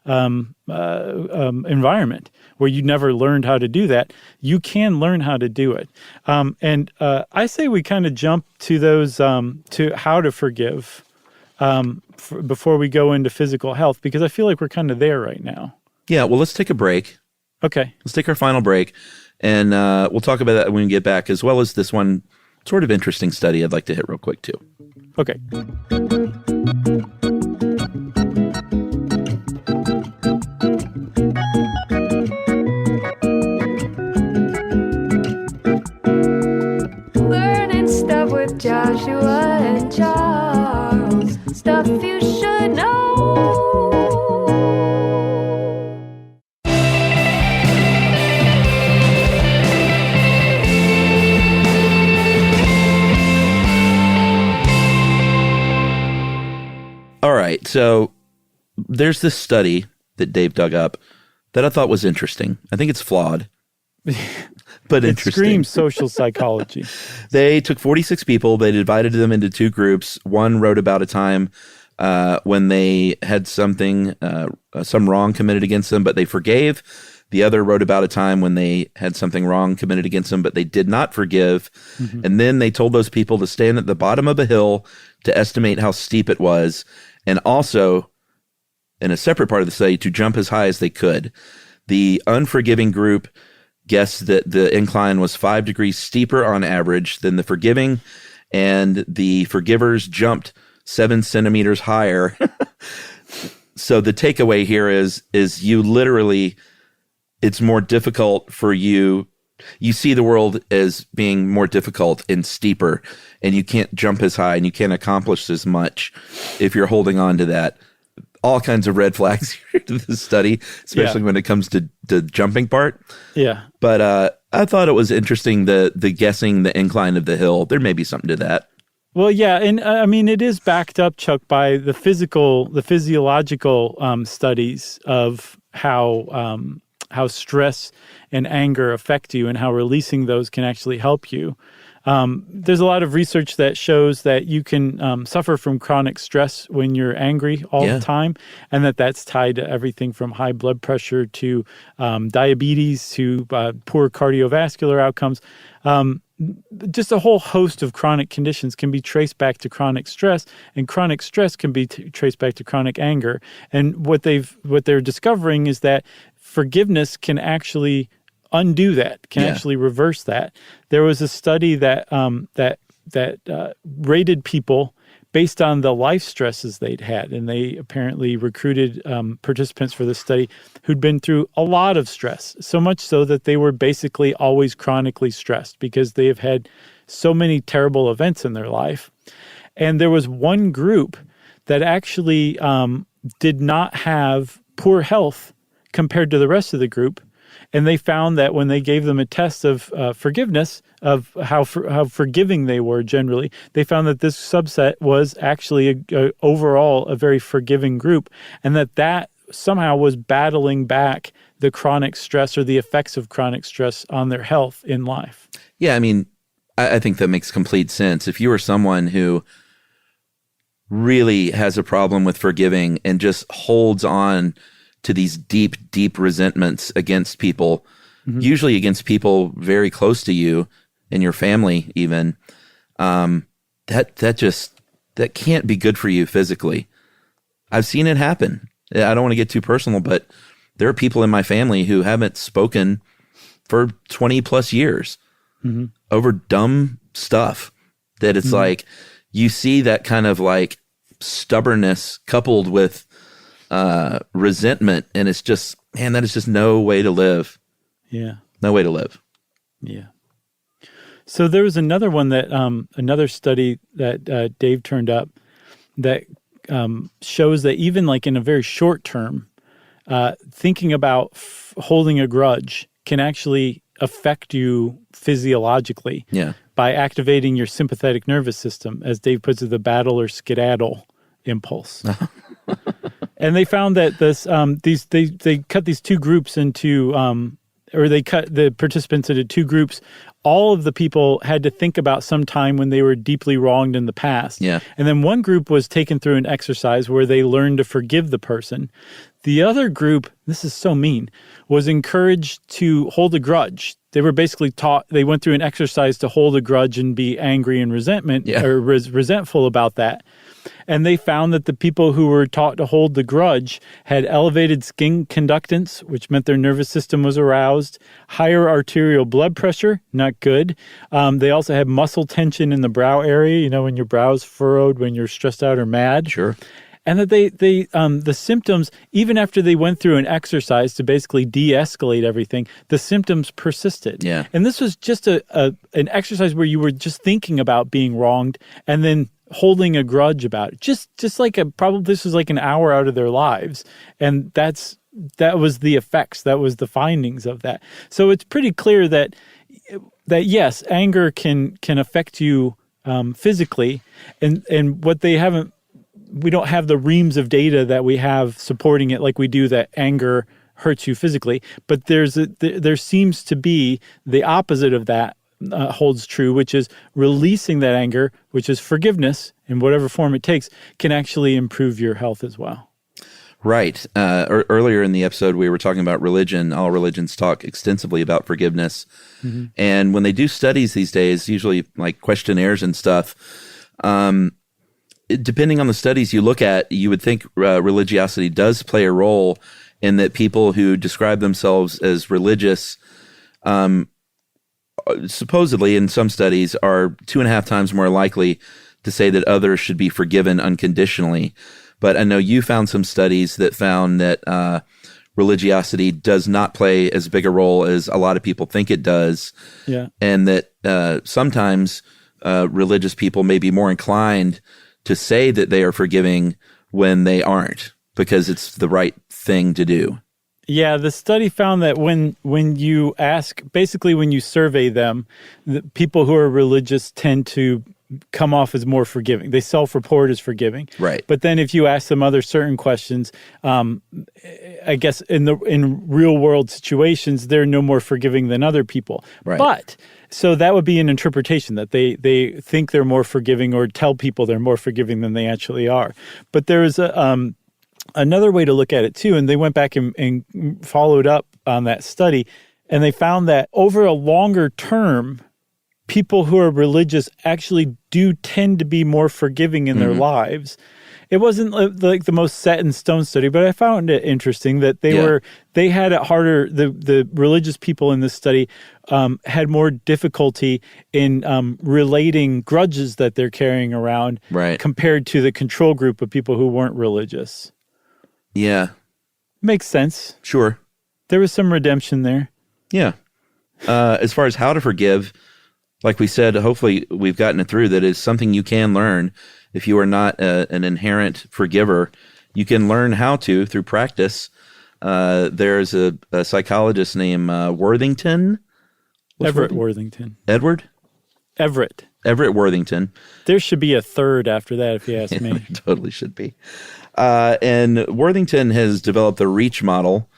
S2: environment where you never learned how to do that. You can learn how to do it. And I say we kind of jump to those, to how to forgive before we go into physical health, because I feel like we're kind of there right now.
S3: Yeah, well, let's take a break.
S2: Okay.
S3: Let's take our final break. And we'll talk about that when we get back, as well as this one sort of interesting study I'd like to hit real quick, too.
S2: Okay.
S4: Learning stuff with Joshua and Charles. Stuff you should know.
S3: All right, so there's this study that Dave dug up that I thought was interesting. I think it's flawed, but interesting.
S2: It screams social psychology.
S3: They took 46 people. They divided them into two groups. One wrote about a time when they had something, some wrong committed against them, but they forgave. The other wrote about a time when they had something wrong committed against them, but they did not forgive. Mm-hmm. And then they told those people to stand at the bottom of a hill to estimate how steep it was, and also, in a separate part of the study, to jump as high as they could. The unforgiving group guessed that the incline was 5 degrees steeper on average than the forgiving, and the forgivers jumped 7 centimeters higher. So the takeaway here is you literally, it's more difficult for you. You see the world as being more difficult and steeper, and you can't jump as high and you can't accomplish as much if you're holding on to that. All kinds of red flags here to this study, especially when it comes to the jumping part. Yeah. But I thought it was interesting, the guessing the incline of the hill. There may be something to that.
S2: Well, yeah, and I mean, it is backed up, Chuck, by the physiological studies of how stress and anger affect you and how releasing those can actually help you. There's a lot of research that shows that you can suffer from chronic stress when you're angry all the time, and that's tied to everything from high blood pressure to diabetes to poor cardiovascular outcomes. Just a whole host of chronic conditions can be traced back to chronic stress, and chronic stress can be traced back to chronic anger. And what they're discovering is that forgiveness can actually undo that, can actually reverse that. There was a study that rated people based on the life stresses they'd had, and they apparently recruited participants for this study who'd been through a lot of stress, so much so that they were basically always chronically stressed because they have had so many terrible events in their life. And there was one group that actually did not have poor health compared to the rest of the group. And they found that when they gave them a test of forgiveness, of how forgiving they were generally, they found that this subset was actually overall a very forgiving group, and that somehow was battling back the chronic stress or the effects of chronic stress on their health in life.
S3: Yeah, I mean, I think that makes complete sense. If you are someone who really has a problem with forgiving and just holds on to these deep, deep resentments against people, usually against people very close to you and your family even, that can't be good for you physically. I've seen it happen. I don't want to get too personal, but there are people in my family who haven't spoken for 20 plus years over dumb stuff that it's like, you see that kind of like stubbornness coupled with resentment. And it's just, man, that is just no way to live.
S2: Yeah.
S3: No way to live.
S2: Yeah. So there was another one that, another study that Dave turned up that shows that even like in a very short term, thinking about holding a grudge can actually affect you physiologically by activating your sympathetic nervous system, as Dave puts it, the battle or skedaddle impulse. And they found that they cut these two groups into, or they cut the participants into two groups. All of the people had to think about some time when they were deeply wronged in the past.
S3: Yeah.
S2: And then one group was taken through an exercise where they learned to forgive the person. The other group, this is so mean, was encouraged to hold a grudge. They were basically taught, they went through an exercise to hold a grudge and be angry and resentful about that. And they found that the people who were taught to hold the grudge had elevated skin conductance, which meant their nervous system was aroused, higher arterial blood pressure, not good. They also had muscle tension in the brow area, you know, when your brow's furrowed, when you're stressed out or mad.
S3: Sure.
S2: And that the symptoms, even after they went through an exercise to basically de-escalate everything, the symptoms persisted.
S3: Yeah.
S2: And this was just an exercise where you were just thinking about being wronged and then holding a grudge about it. Just like probably this was like an hour out of their lives. And that was the effects. That was the findings of that. So it's pretty clear that yes, anger can affect you physically, and what they haven't. We don't have the reams of data that we have supporting it like we do that anger hurts you physically. But there seems to be the opposite of that holds true, which is releasing that anger, which is forgiveness in whatever form it takes, can actually improve your health as well.
S3: Right. Earlier in the episode, we were talking about religion. All religions talk extensively about forgiveness. Mm-hmm. And when they do studies these days, usually like questionnaires and stuff, depending on the studies you look at, you would think religiosity does play a role in that people who describe themselves as religious, supposedly in some studies, are 2.5 times more likely to say that others should be forgiven unconditionally. But I know you found some studies that found that religiosity does not play as big a role as a lot of people think it does.
S2: Yeah.
S3: And that sometimes religious people may be more inclined to say that they are forgiving when they aren't, because it's the right thing to do.
S2: Yeah, the study found that when you ask, basically when you survey them, the people who are religious tend to come off as more forgiving. They self-report as forgiving.
S3: Right.
S2: But then if you ask them other certain questions, I guess in real world situations, they're no more forgiving than other people.
S3: Right.
S2: But so that would be an interpretation that they think they're more forgiving or tell people they're more forgiving than they actually are. But there is another way to look at it too, and they went back and followed up on that study, and they found that over a longer term, people who are religious actually do tend to be more forgiving in their lives. It wasn't like the most set in stone study, but I found it interesting that they had it harder. The religious people in this study had more difficulty in relating grudges that they're carrying around compared to the control group of people who weren't religious.
S3: Yeah.
S2: Makes sense.
S3: Sure.
S2: There was some redemption there.
S3: Yeah. As far as how to forgive, like we said, hopefully we've gotten it through, that it's something you can learn. If you are not an inherent forgiver, you can learn how to through practice. There's a psychologist named Worthington.
S2: Everett Worthington.
S3: Edward?
S2: Everett
S3: Worthington.
S2: There should be a third after that, if you ask me.
S3: There totally should be. And Worthington has developed the REACH model,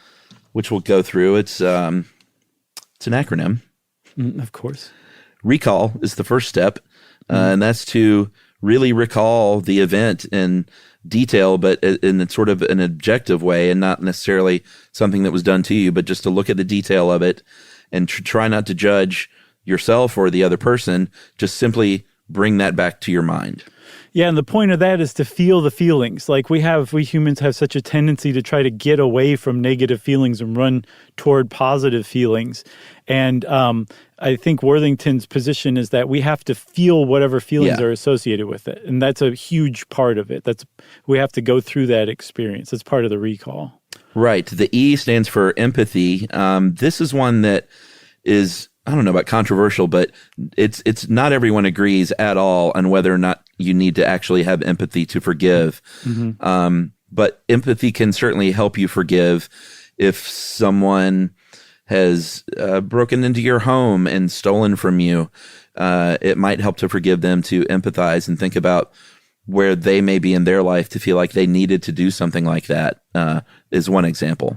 S3: which we'll go through. It's an acronym.
S2: Of course.
S3: Recall is the first step, and that's to really recall the event in detail, but in sort of an objective way, and not necessarily something that was done to you, but just to look at the detail of it and try not to judge yourself or the other person. Just simply bring that back to your mind.
S2: Yeah, and the point of that is to feel the feelings. Like we humans have such a tendency to try to get away from negative feelings and run toward positive feelings. And I think Worthington's position is that we have to feel whatever feelings are associated with it. And that's a huge part of it. We have to go through that experience. It's part of the recall.
S3: Right. The E stands for empathy. This is one that is, I don't know about controversial, but it's not everyone agrees at all on whether or not you need to actually have empathy to forgive. But empathy can certainly help you forgive if someone has broken into your home and stolen from you. It might help to forgive them, to empathize and think about where they may be in their life to feel like they needed to do something like that, is one example.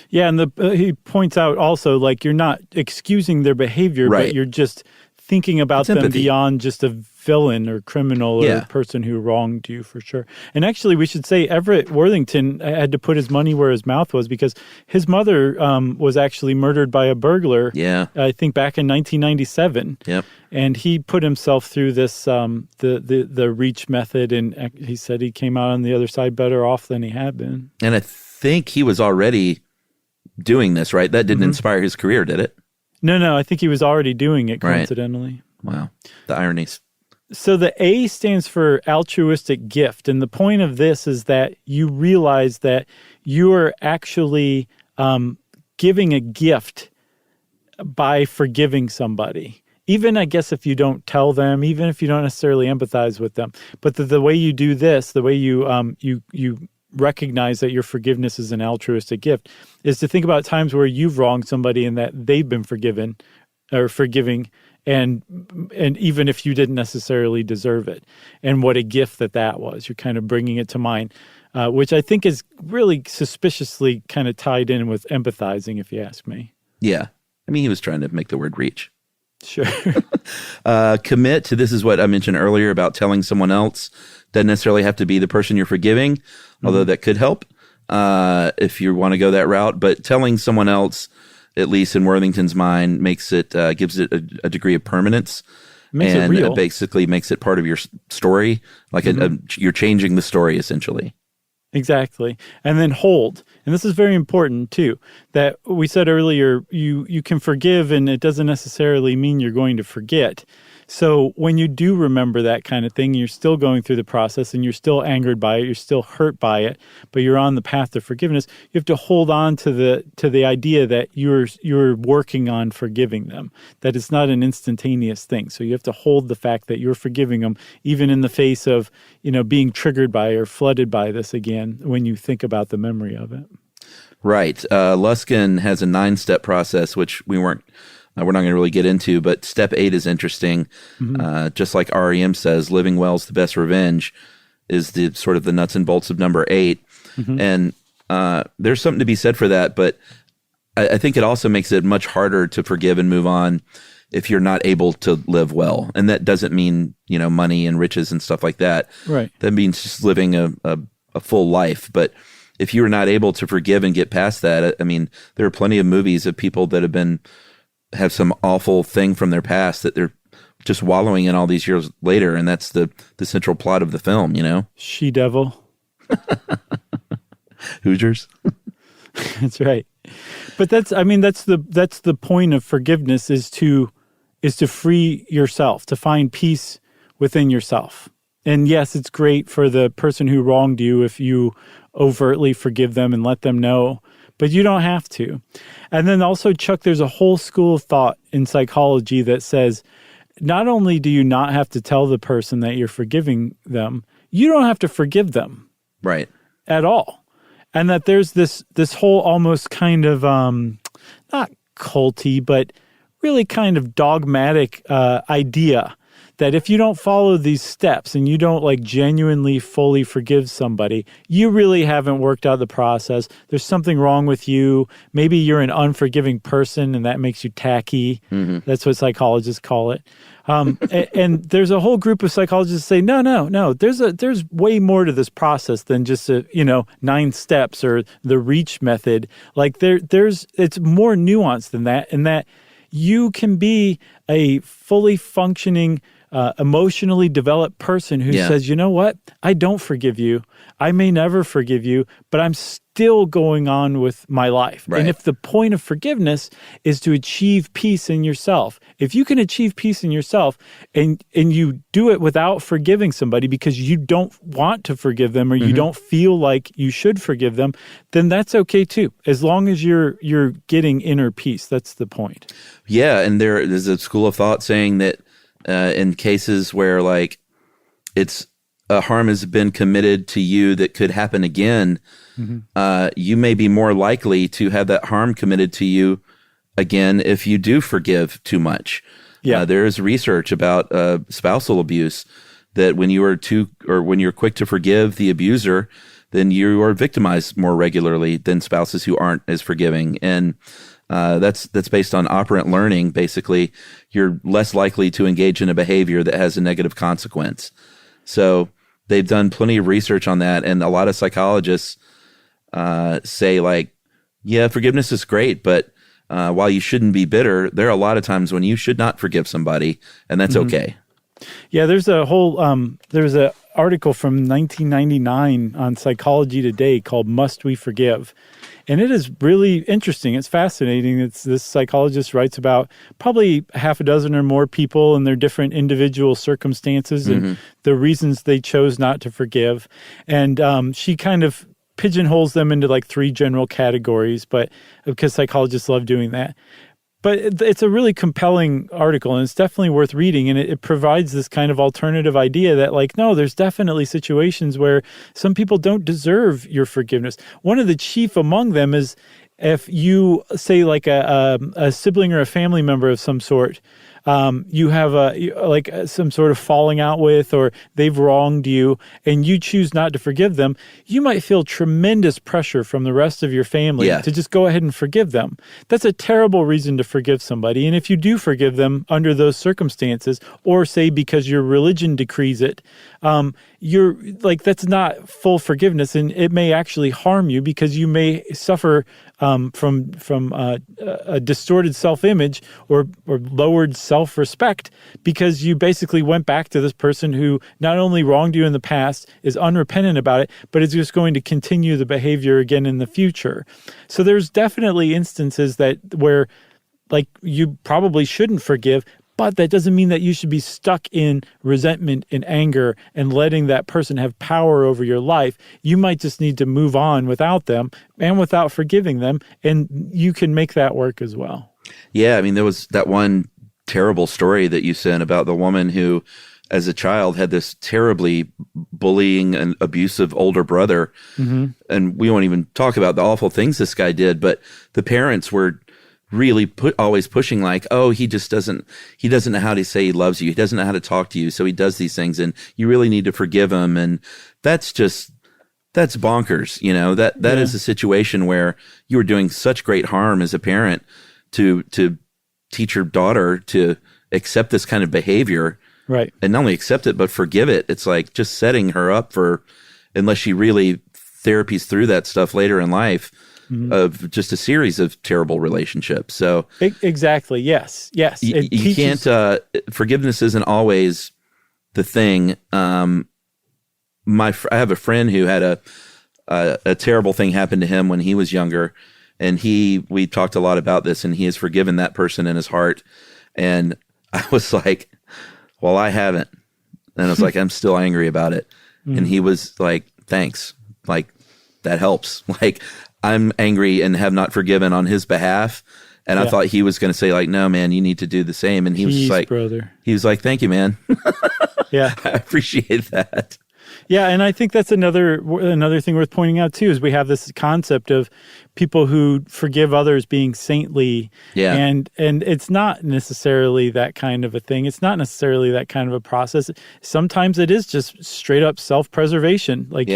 S3: Yeah,
S2: and he points out also, like, you're not excusing their behavior, but you're just thinking about them beyond just a villain or criminal or person who wronged you, for sure. And actually, we should say Everett Worthington had to put his money where his mouth was, because his mother was actually murdered by a burglar, I think back in 1997.
S3: Yep.
S2: And he put himself through this, the reach method, and he said he came out on the other side better off than he had been.
S3: And I think he was already doing this, right? That didn't inspire his career, did it?
S2: No, I think he was already doing it, coincidentally.
S3: Right. Wow. The ironies.
S2: So the A stands for altruistic gift. And the point of this is that you realize that you are actually giving a gift by forgiving somebody. Even, I guess, if you don't tell them, even if you don't necessarily empathize with them. But the way you do this, the way you recognize that your forgiveness is an altruistic gift, is to think about times where you've wronged somebody and that they've been forgiven or forgiving, and even if you didn't necessarily deserve it, and what a gift that was. You're kind of bringing it to mind, which I think is really suspiciously kind of tied in with empathizing, if you ask me.
S3: Yeah. I mean, he was trying to make the word reach.
S2: Sure.
S3: Commit to, this is what I mentioned earlier about telling someone else. Doesn't necessarily have to be the person you're forgiving, although that could help if you want to go that route. But telling someone else, at least in Worthington's mind, makes it gives it a degree of permanence.
S2: Makes it real.
S3: Basically makes it part of your story. Like you're changing the story, essentially.
S2: Exactly. And then hold. And this is very important, too, that we said earlier, you can forgive, and it doesn't necessarily mean you're going to forget. So when you do remember that kind of thing, you're still going through the process and you're still angered by it, you're still hurt by it, but you're on the path to forgiveness. You have to hold on to the idea that you're working on forgiving them, that it's not an instantaneous thing. So you have to hold the fact that you're forgiving them, even in the face of, being triggered by or flooded by this again, when you think about the memory of it.
S3: Right. Luskin has a 9-step process, which we're not going to really get into, but step 8 is interesting. Just like REM says, living well is the best revenge, is the sort of the nuts and bolts of number 8. And there's something to be said for that, but I think it also makes it much harder to forgive and move on if you're not able to live well. And that doesn't mean, money and riches and stuff like that.
S2: Right.
S3: That means just living a full life. But if you're not able to forgive and get past that, I mean, there are plenty of movies of people that have some awful thing from their past that they're just wallowing in all these years later, and that's the central plot of the film,
S2: She-Devil.
S3: Hoosiers.
S2: That's right. But that's the point of forgiveness, is to free yourself, to find peace within yourself. And yes, it's great for the person who wronged you if you overtly forgive them and let them know, but you don't have to. And then also, Chuck, there's a whole school of thought in psychology that says not only do you not have to tell the person that you're forgiving them, you don't have to forgive them.
S3: Right.
S2: At all. And that there's this whole almost kind of, not culty, but really kind of dogmatic idea that if you don't follow these steps and you don't genuinely fully forgive somebody, you really haven't worked out the process. There's something wrong with you. Maybe you're an unforgiving person and that makes you tacky. That's what psychologists call it. And there's a whole group of psychologists that say, no. There's way more to this process than just 9 steps or the reach method. It's more nuanced than that, in that you can be a fully functioning emotionally developed person who says, you know what, I don't forgive you. I may never forgive you, but I'm still going on with my life.
S3: Right.
S2: And if the point of forgiveness is to achieve peace in yourself, if you can achieve peace in yourself and you do it without forgiving somebody because you don't want to forgive them or you don't feel like you should forgive them, then that's okay too. As long as you're getting inner peace, that's the point.
S3: Yeah, and there's a school of thought saying that in cases where like it's a harm has been committed to you that could happen again, you may be more likely to have that harm committed to you again if you do forgive too much.
S2: Yeah.
S3: There is research about spousal abuse that when you are when you're quick to forgive the abuser, then you are victimized more regularly than spouses who aren't as forgiving. And that's based on operant learning. Basically, you're less likely to engage in a behavior that has a negative consequence. So they've done plenty of research on that, and a lot of psychologists say like, yeah, forgiveness is great, but while you shouldn't be bitter, there are a lot of times when you should not forgive somebody, and that's okay.
S2: Yeah, there's a whole there's an article from 1999 on Psychology Today called "Must We Forgive?" And it is really interesting. It's fascinating. This psychologist writes about probably half a dozen or more people and their different individual circumstances and the reasons they chose not to forgive. And she kind of pigeonholes them into like three general categories, but because psychologists love doing that. But it's a really compelling article, and it's definitely worth reading. And it provides this kind of alternative idea that, like, no, there's definitely situations where some people don't deserve your forgiveness. One of the chief among them is if you say, like, a sibling or a family member of some sort, you have some sort of falling out with, or they've wronged you, and you choose not to forgive them, you might feel tremendous pressure from the rest of your family to just go ahead and forgive them. That's a terrible reason to forgive somebody. And if you do forgive them under those circumstances, or say because your religion decrees it, you're like, that's not full forgiveness, and it may actually harm you because you may suffer from a distorted self-image or lowered self-respect because you basically went back to this person who not only wronged you in the past, is unrepentant about it, but is just going to continue the behavior again in the future. So there's definitely instances where like you probably shouldn't forgive, but that doesn't mean that you should be stuck in resentment and anger and letting that person have power over your life. You might just need to move on without them and without forgiving them, and you can make that work as well.
S3: Yeah, I mean, there was that one terrible story that you sent about the woman who, as a child, had this terribly bullying and abusive older brother. And we won't even talk about the awful things this guy did, but the parents were really always pushing like, oh, he doesn't know how to say he loves you. He doesn't know how to talk to you. So he does these things and you really need to forgive him. And that's bonkers. You know, that is a situation where you were doing such great harm as a parent to teach your daughter to accept this kind of behavior.
S2: Right.
S3: And not only accept it, but forgive it. It's like just setting her up for, unless she really therapies through that stuff later in life, of just a series of terrible relationships. So
S2: exactly. Yes.
S3: You can't, forgiveness isn't always the thing. I have a friend who had a terrible thing happen to him when he was younger, and we talked a lot about this, and he has forgiven that person in his heart. And I was like, well, I haven't. And I was like, I'm still angry about it. And he was like, thanks. Like, that helps. Like, I'm angry and have not forgiven on his behalf. And I thought he was going to say like, no, man, you need to do the same. And he was like,
S2: brother.
S3: He was like, thank you, man.
S2: Yeah.
S3: I appreciate that.
S2: Yeah. And I think that's another thing worth pointing out too, is we have this concept of people who forgive others being saintly.
S3: Yeah.
S2: And it's not necessarily that kind of a thing. It's not necessarily that kind of a process. Sometimes it is just straight up self-preservation. Like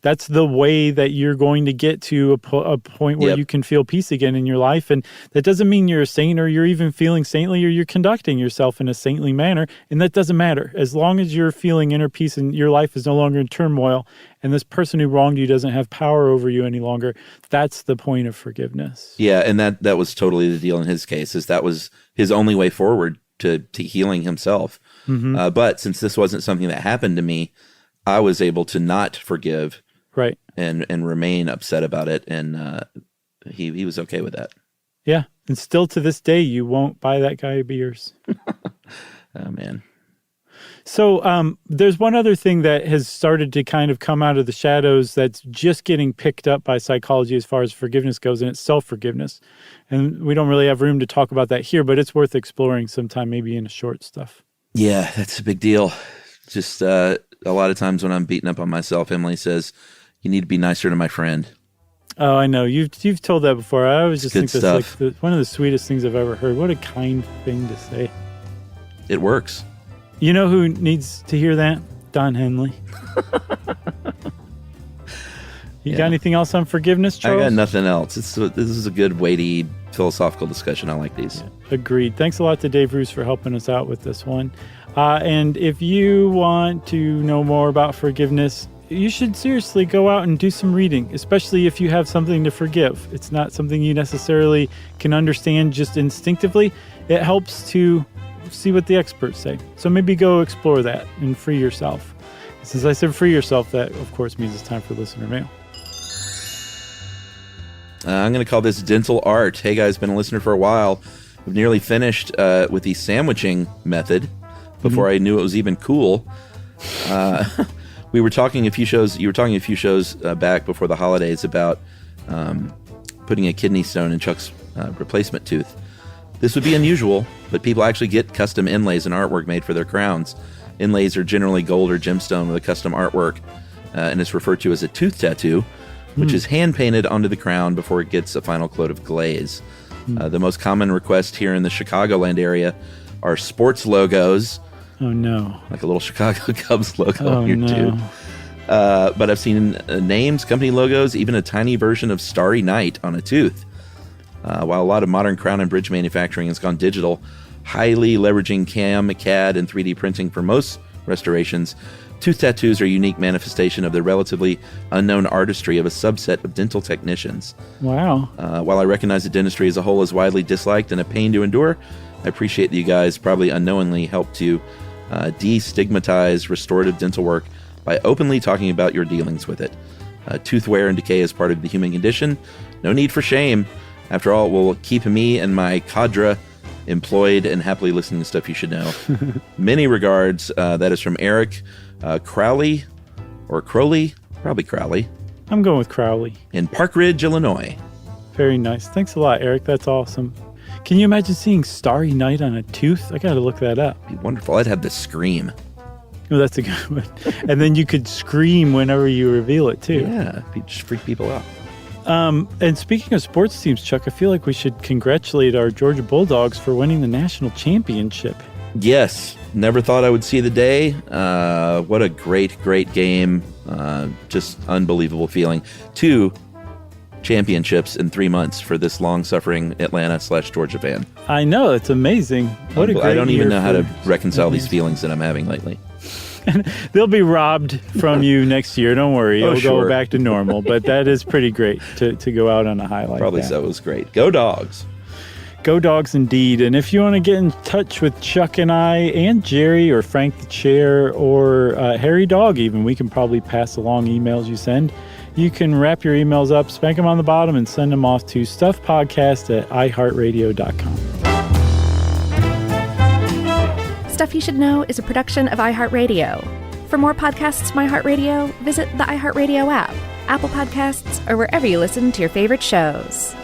S2: that's the way that you're going to get to a point where you can feel peace again in your life. And that doesn't mean you're a saint or you're even feeling saintly or you're conducting yourself in a saintly manner. And that doesn't matter. As long as you're feeling inner peace and your life is no longer in turmoil and this person who wronged you doesn't have power over you any longer, that's the point of forgiveness.
S3: Yeah, and that was totally the deal in his case, is that was his only way forward to healing himself. But since this wasn't something that happened to me, I was able to not forgive,
S2: right,
S3: and remain upset about it, and he was okay with that.
S2: Yeah, and still to this day, you won't buy that guy beers.
S3: Oh man.
S2: So there's one other thing that has started to kind of come out of the shadows that's just getting picked up by psychology as far as forgiveness goes, and it's self-forgiveness. And we don't really have room to talk about that here, but it's worth exploring sometime, maybe in a short stuff.
S3: Yeah, that's a big deal. Just a lot of times when I'm beating up on myself, Emily says, you need to be nicer to my friend.
S2: Oh, I know. You've told that before. I always just think that's
S3: stuff.
S2: like one of the sweetest things I've ever heard. What a kind thing to say.
S3: It works.
S2: You know who needs to hear that? Don Henley. You got anything else on forgiveness, Charles?
S3: I got nothing else. This is a good, weighty, philosophical discussion. I like these.
S2: Yeah, agreed. Thanks a lot to Dave Roos for helping us out with this one. And if you want to know more about forgiveness, you should seriously go out and do some reading, especially if you have something to forgive. It's not something you necessarily can understand just instinctively. It helps to see what the experts say. So maybe go explore that and free yourself. Since I said free yourself, that of course means it's time for listener mail.
S3: I'm going to call this dental art. Hey guys, been a listener for a while. We've nearly finished with the sandwiching method before I knew it was even cool. We were talking a few shows. You were talking a few shows back before the holidays about putting a kidney stone in Chuck's replacement tooth. This would be unusual, but people actually get custom inlays and artwork made for their crowns. Inlays are generally gold or gemstone with a custom artwork, and it's referred to as a tooth tattoo, which is hand-painted onto the crown before it gets a final coat of glaze. The most common request here in the Chicagoland area are sports logos.
S2: Oh, no.
S3: Like a little Chicago Cubs logo on your tooth.
S2: No.
S3: But I've seen names, company logos, even a tiny version of Starry Night on a tooth. While a lot of modern crown and bridge manufacturing has gone digital, highly leveraging CAM, CAD, and 3D printing for most restorations, tooth tattoos are a unique manifestation of the relatively unknown artistry of a subset of dental technicians.
S2: Wow.
S3: While I recognize that dentistry as a whole is widely disliked and a pain to endure, I appreciate that you guys probably unknowingly help to destigmatize restorative dental work by openly talking about your dealings with it. Tooth wear and decay is part of the human condition. No need for shame. After all, it will keep me and my cadre employed and happily listening to stuff you should know. Many regards. That is from Eric Crowley, or Crowley, probably Crowley.
S2: I'm going with Crowley.
S3: In Park Ridge, Illinois.
S2: Very nice. Thanks a lot, Eric. That's awesome. Can you imagine seeing Starry Night on a tooth? I got to look that up.
S3: Be wonderful. I'd have the scream.
S2: Oh, that's a good one. And then you could scream whenever you reveal it, too.
S3: Yeah, just freak people out.
S2: And speaking of sports teams, Chuck, I feel like we should congratulate our Georgia Bulldogs for winning the national championship.
S3: Yes. Never thought I would see the day. What a great, great game. Just unbelievable feeling. 2 championships in 3 months for this long-suffering Atlanta/Georgia fan.
S2: I know. It's amazing. What a great
S3: I don't even
S2: year
S3: know how to
S2: for
S3: reconcile these feelings that I'm having lately.
S2: They'll be robbed from you next year. Don't worry. It'll go back to normal. But that is pretty great to go out on a high like
S3: Probably
S2: that.
S3: so. It was great. Go Dogs.
S2: Go Dogs indeed. And if you want to get in touch with Chuck and I and Jerry or Frank the Chair or Harry Dog even, we can probably pass along emails you send. You can wrap your emails up, spank them on the bottom, and send them off to stuffpodcast@iheartradio.com.
S1: Stuff You Should Know is a production of iHeartRadio. For more podcasts from iHeartRadio, visit the iHeartRadio app, Apple Podcasts, or wherever you listen to your favorite shows.